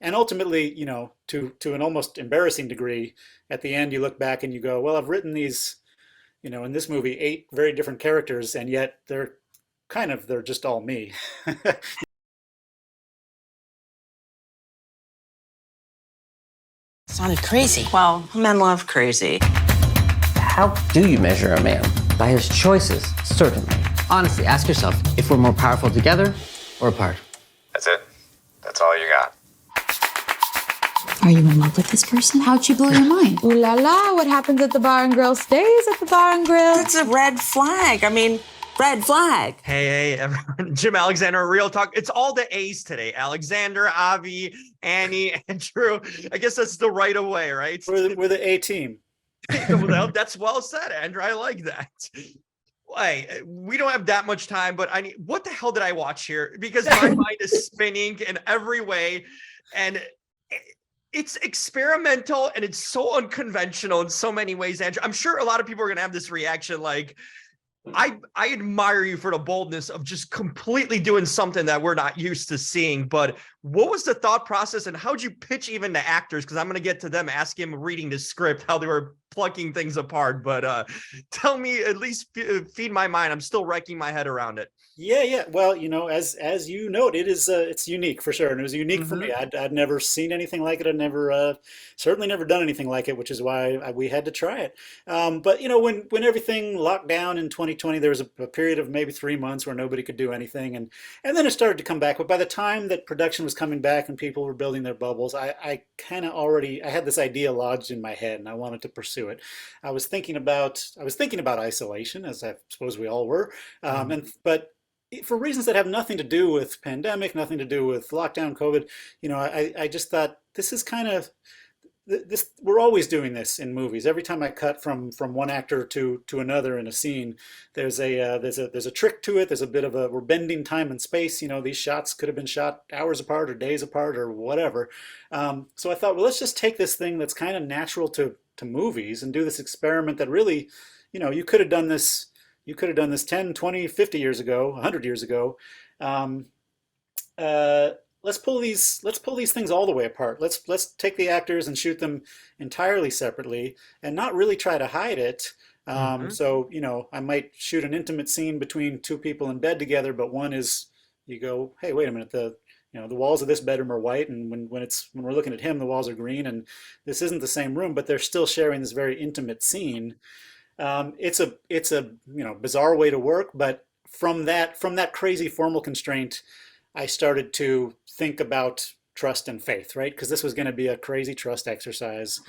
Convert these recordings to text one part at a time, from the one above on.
and ultimately, to an almost embarrassing degree, at the end you look back and you go, well, I've written these, in this movie, 8 very different characters, and yet they're just all me. Sounded crazy. Well, men love crazy. How do you measure a man? By his choices, certainly. Honestly, ask yourself if we're more powerful together or apart. That's it? That's all you got? Are you in love with this person? How'd she blow your mind? Ooh la la, what happens at the bar and grill stays at the bar and grill. It's a red flag. I mean, red flag. Hey, everyone. Jim Alexander, Real Talk. It's all the A's today. Alexander, Avi, Annie, Andrew. I guess that's the right away, right? We're the A team. Well, that's well said, Andrew. I like that. Hey, we don't have that much time, but what the hell did I watch here? Because my mind is spinning in every way, and it's experimental and it's so unconventional in so many ways, Andrew. I'm sure a lot of people are going to have this reaction like, I admire you for the boldness of just completely doing something that we're not used to seeing. But what was the thought process and how'd you pitch even the actors? Because I'm going to get to them, ask him reading the script, how they were plucking things apart. But tell me, at least feed my mind. I'm still wrecking my head around it. Yeah. Well, as you note, it's unique for sure, and it was unique for me. I'd never seen anything like it. I'd never, certainly never done anything like it, which is why we had to try it. But when everything locked down in 2020, there was a period of maybe 3 months where nobody could do anything, and then it started to come back. But by the time that production was coming back and people were building their bubbles, I kind of already I had this idea lodged in my head, and I wanted to pursue it. I was thinking about isolation, as I suppose we all were, but for reasons that have nothing to do with pandemic, nothing to do with lockdown, COVID, I just thought this is kind of this. We're always doing this in movies. Every time I cut from one actor to another in a scene, there's a trick to it. There's a bit of we're bending time and space. These shots could have been shot hours apart or days apart or whatever. So I thought, well, let's just take this thing that's kind of natural to movies and do this experiment that really, you could have done this. You could have done this 10, 20, 50 years ago, 100 years ago. Um, let's pull these things all the way apart. Let's take the actors and shoot them entirely separately and not really try to hide it. So, I might shoot an intimate scene between two people in bed together, but one is, you go, hey, wait a minute, the walls of this bedroom are white, and when we're looking at him, the walls are green, and this isn't the same room, but they're still sharing this very intimate scene. It's a bizarre way to work, but from that crazy formal constraint, I started to think about trust and faith, right? Because this was going to be a crazy trust exercise.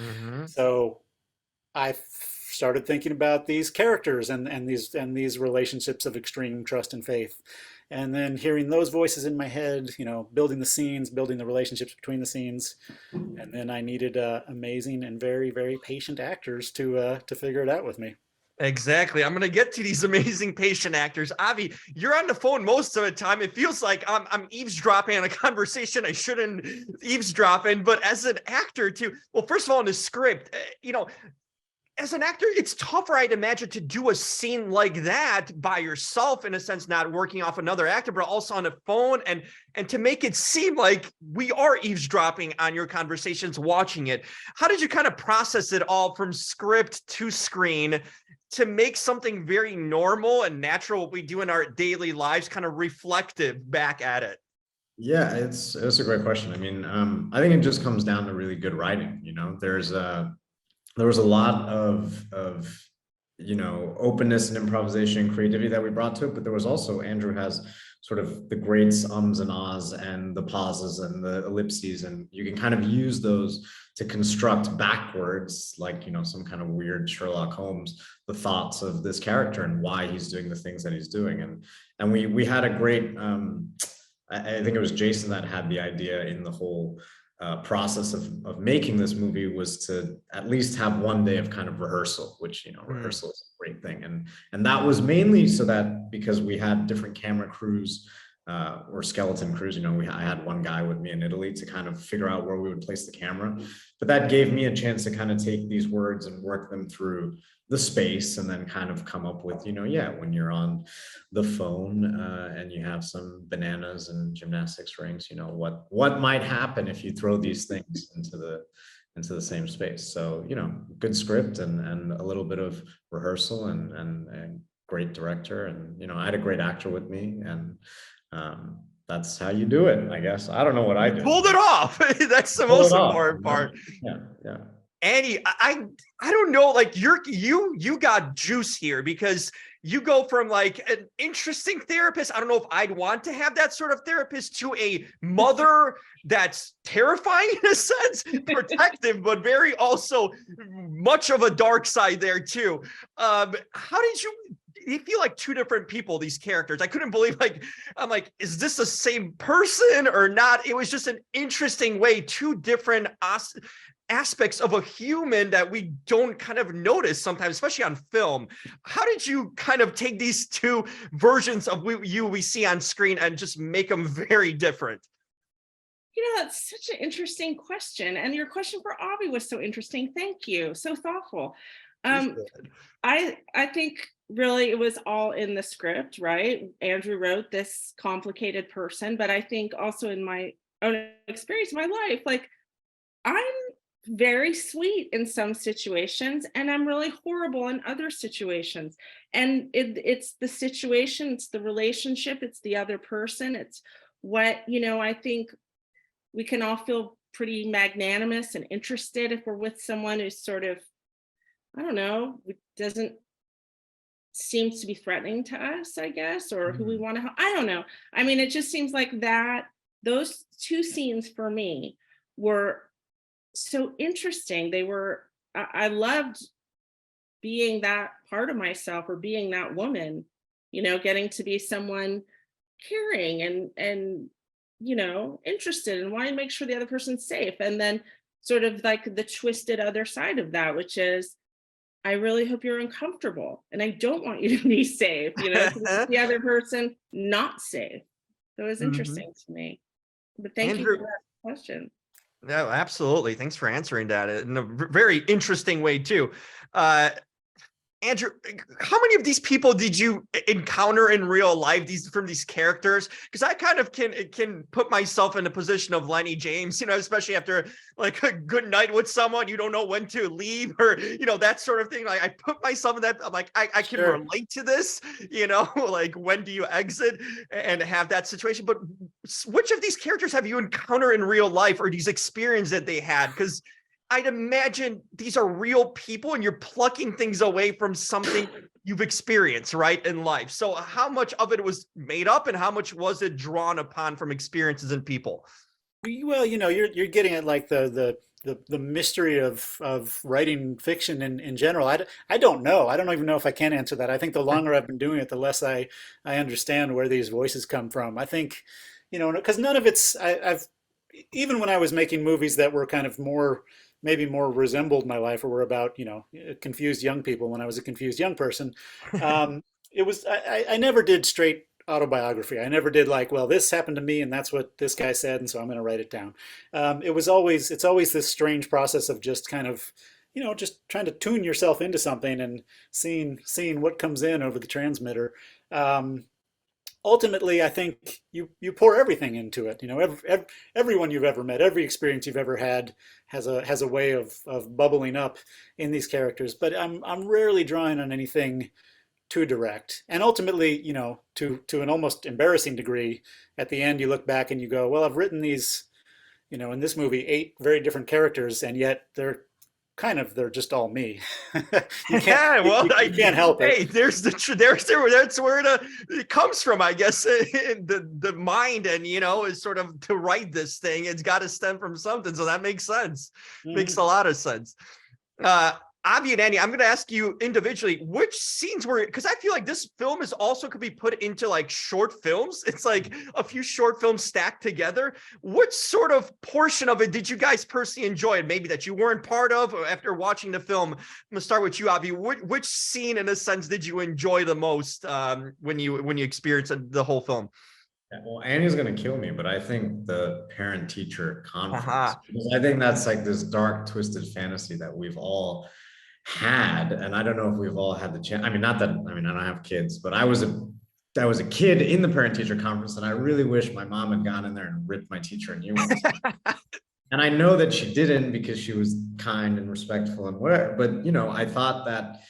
So I started thinking about these characters and these relationships of extreme trust and faith, and then hearing those voices in my head, building the scenes, building the relationships between the scenes, and then I needed amazing and very, very patient actors to figure it out with me. Exactly. I'm going to get to these amazing patient actors. Avi, you're on the phone most of the time. It feels like I'm eavesdropping on a conversation I shouldn't eavesdrop in, but as an actor too, well, first of all, in the script, as an actor, it's tougher, I'd imagine, to do a scene like that by yourself, in a sense, not working off another actor, but also on a phone, and to make it seem like we are eavesdropping on your conversations, watching it. How did you kind of process it all from script to screen to make something very normal and natural, what we do in our daily lives, kind of reflective back at it? Yeah, it's a great question. I mean, I think it just comes down to really good writing. There was a lot of openness and improvisation and creativity that we brought to it, but there was also, Andrew has sort of the great ums and ahs and the pauses and the ellipses, and you can kind of use those to construct backwards, like some kind of weird Sherlock Holmes, the thoughts of this character and why he's doing the things that he's doing. And we had a great I think it was Jason that had the idea in the whole process of making this movie, was to at least have one day of kind of rehearsal, which rehearsal is a great thing, and that was mainly so that, because we had different camera crews or skeleton crews. You know, I had one guy with me in Italy to kind of figure out where we would place the camera, but that gave me a chance to kind of take these words and work them through the space, and then kind of come up with, you know, yeah, when you're on the phone and you have some bananas and gymnastics rings, you know, what might happen if you throw these things into the same space. So, you know, good script and a little bit of rehearsal and great director, and, you know, I had a great actor with me, and that's how you do it, I guess. I don't know what I did. Pulled it off. That's the most important part. Yeah. Annie, I don't know, like you got juice here, because you go from like an interesting therapist, I don't know if I'd want to have that sort of therapist, to a mother that's terrifying in a sense, protective, but very also much of a dark side there too. How did you feel like two different people, these characters? I couldn't believe, like, I'm like, is this the same person or not? It was just an interesting way, two different aspects of a human that we don't kind of notice sometimes, especially on film. How did you kind of take these two versions of we see on screen and just make them very different? You know, that's such an interesting question. And your question for Avi was so interesting. Thank you. So thoughtful. I think really it was all in the script, right? Andrew wrote this complicated person, but I think also in my own experience in my life, like, I'm very sweet in some situations and I'm really horrible in other situations. And it's the situation, it's the relationship, it's the other person, it's what, you know, I think we can all feel pretty magnanimous and interested if we're with someone who's sort of, I don't know, doesn't seem to be threatening to us, I guess, or who we want to help. I don't know. I mean, it just seems like that those two scenes for me were so interesting. They were, I loved being that part of myself, or being that woman, you know, getting to be someone caring and you know, interested and wanting to make sure the other person's safe. And then sort of like the twisted other side of that, which is, I really hope you're uncomfortable and I don't want you to be safe, you know, the other person not safe. So it was interesting to me. But thank you for that question. No, absolutely. Thanks for answering that in a very interesting way too. Andrew, how many of these people did you encounter in real life, from these characters? Because I kind of can put myself in the position of Lenny James, you know, especially after like a good night with someone, you don't know when to leave, or, you know, that sort of thing. Like, I put myself in that, I'm like, I can relate to this, you know, like, when do you exit and have that situation? But which of these characters have you encountered in real life, or these experiences that they had? Because I'd imagine these are real people and you're plucking things away from something you've experienced, right, in life. So how much of it was made up and how much was it drawn upon from experiences and people? Well, you know, you're getting at like the mystery of writing fiction in general. I don't know. I don't even know if I can answer that. I think the longer I've been doing it, the less I understand where these voices come from. I think, you know, because none of it's, I've even when I was making movies that were kind of maybe more resembled my life, or were about, you know, confused young people when I was a confused young person. It was, I never did straight autobiography. I never did like, well, this happened to me and that's what this guy said, and so I'm going to write it down. It's always this strange process of just kind of, you know, just trying to tune yourself into something and seeing what comes in over the transmitter. Ultimately, I think you pour everything into it. You know, everyone you've ever met, every experience you've ever had has a way of bubbling up in these characters. But I'm rarely drawing on anything too direct. And ultimately, you know, to an almost embarrassing degree, at the end you look back and you go, well, I've written these, you know, in this movie 8 very different characters, and yet they're just all me. You can't, you can't help it. Hey, that's where it comes from, I guess. The mind, and, you know, is sort of to write this thing, it's got to stem from something. So that makes sense. Makes a lot of sense. Avi and Annie, I'm going to ask you individually, which scenes were, because I feel like this film is also could be put into like short films. It's like a few short films stacked together. What sort of portion of it did you guys personally enjoy, and maybe that you weren't part of after watching the film? I'm going to start with you, Avi. Which scene, in a sense, did you enjoy the most when you experienced the whole film? Yeah, well, Annie's gonna kill me, but I think the parent-teacher conference, Uh-huh. because I think that's like this dark, twisted fantasy that we've all had, and I don't know if we've all had the chance. I mean, not that, I mean, I don't have kids, but I was a kid in the parent-teacher conference, and I really wish my mom had gone in there and ripped my teacher a new one. And I know that she didn't because she was kind and respectful and whatever, but I thought that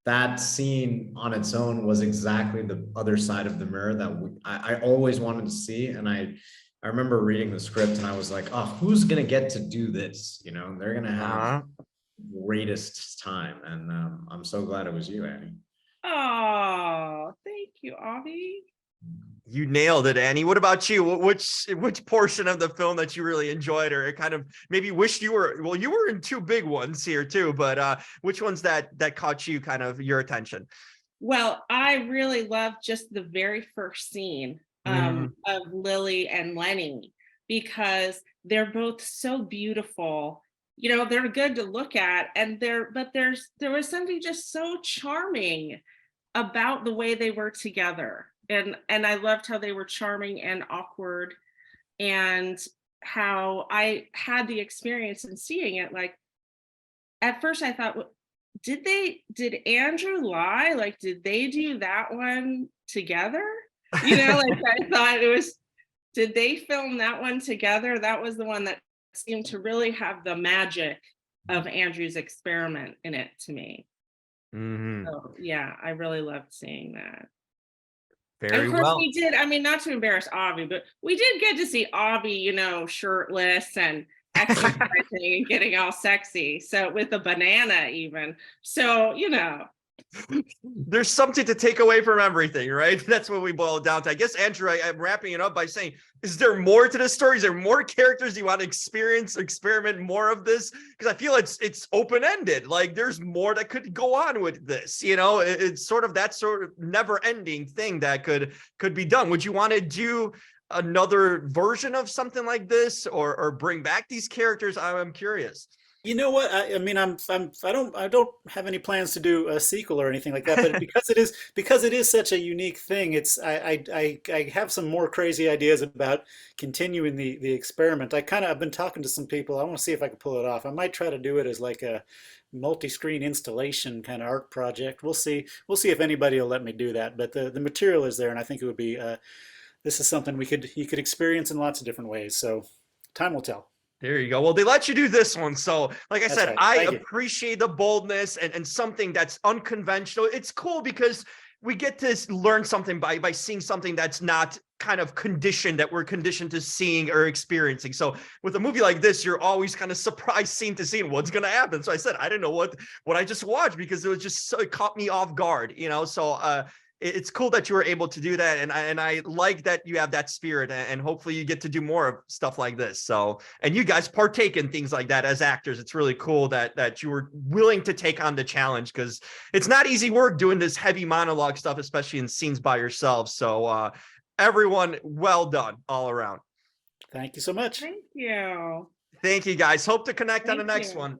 that scene on its own was exactly the other side of the mirror that I always wanted to see. And I remember reading the script and I was like, oh, who's gonna get to do this? They're gonna have Uh-huh. the greatest time. And I'm so glad it was you, Annie. Oh, thank you, Avi. You nailed it, Annie. What about you? Which portion of the film that you really enjoyed, or kind of maybe wished you were? Well, you were in two big ones here too, but which ones that caught you kind of your attention? Well, I really love just the very first scene Mhm. of Lily and Lenny, because they're both so beautiful. They're good to look at, and there was something just so charming about the way they were together. And I loved how they were charming and awkward, and how I had the experience in seeing it. Like, at first I thought, did Andrew lie? Like, did they do that one together? Like, I thought it was, did they film that one together? That was the one that seemed to really have the magic of Andrew's experiment in it to me. Mhm. So yeah, I really loved seeing that. And Very of course well. we did, I mean, not to embarrass Avi, but we did get to see Avi, shirtless and exercising and getting all sexy. So with a banana even. So, There's something to take away from everything, right? That's what we boil it down to. I guess, Andrew, I'm wrapping it up by saying, is there more to this story? Is there more characters you want to experiment more of this? Because I feel it's open-ended. Like, there's more that could go on with this. It's sort of that sort of never-ending thing that could be done. Would you want to do another version of something like this, or bring back these characters? I'm curious. You know what? I mean, I don't have any plans to do a sequel or anything like that. But because it is such a unique thing, I have some more crazy ideas about continuing the experiment. I've been talking to some people. I want to see if I can pull it off. I might try to do it as like a multi-screen installation kind of art project. We'll see. We'll see if anybody will let me do that. But the material is there, and I think it would be. This is something you could experience in lots of different ways. So time will tell. There you go. Well, they let you do this one. So, like I That's said, right. I Thank you. appreciate the boldness and something that's unconventional. It's cool because we get to learn something by seeing something that's not kind of conditioned, that we're conditioned to seeing or experiencing. So with a movie like this, you're always kind of surprised scene to scene what's going to happen. So I said, I didn't know what I just watched, because it was just so, it caught me off guard, so it's cool that you were able to do that, and I like that you have that spirit, and hopefully you get to do more of stuff like this. So, and you guys partake in things like that as actors. It's really cool that you were willing to take on the challenge, because it's not easy work doing this heavy monologue stuff, especially in scenes by yourself. So everyone, well done all around. Thank you so much. thank you. Thank you, guys. Hope to connect on the Thank next you. one.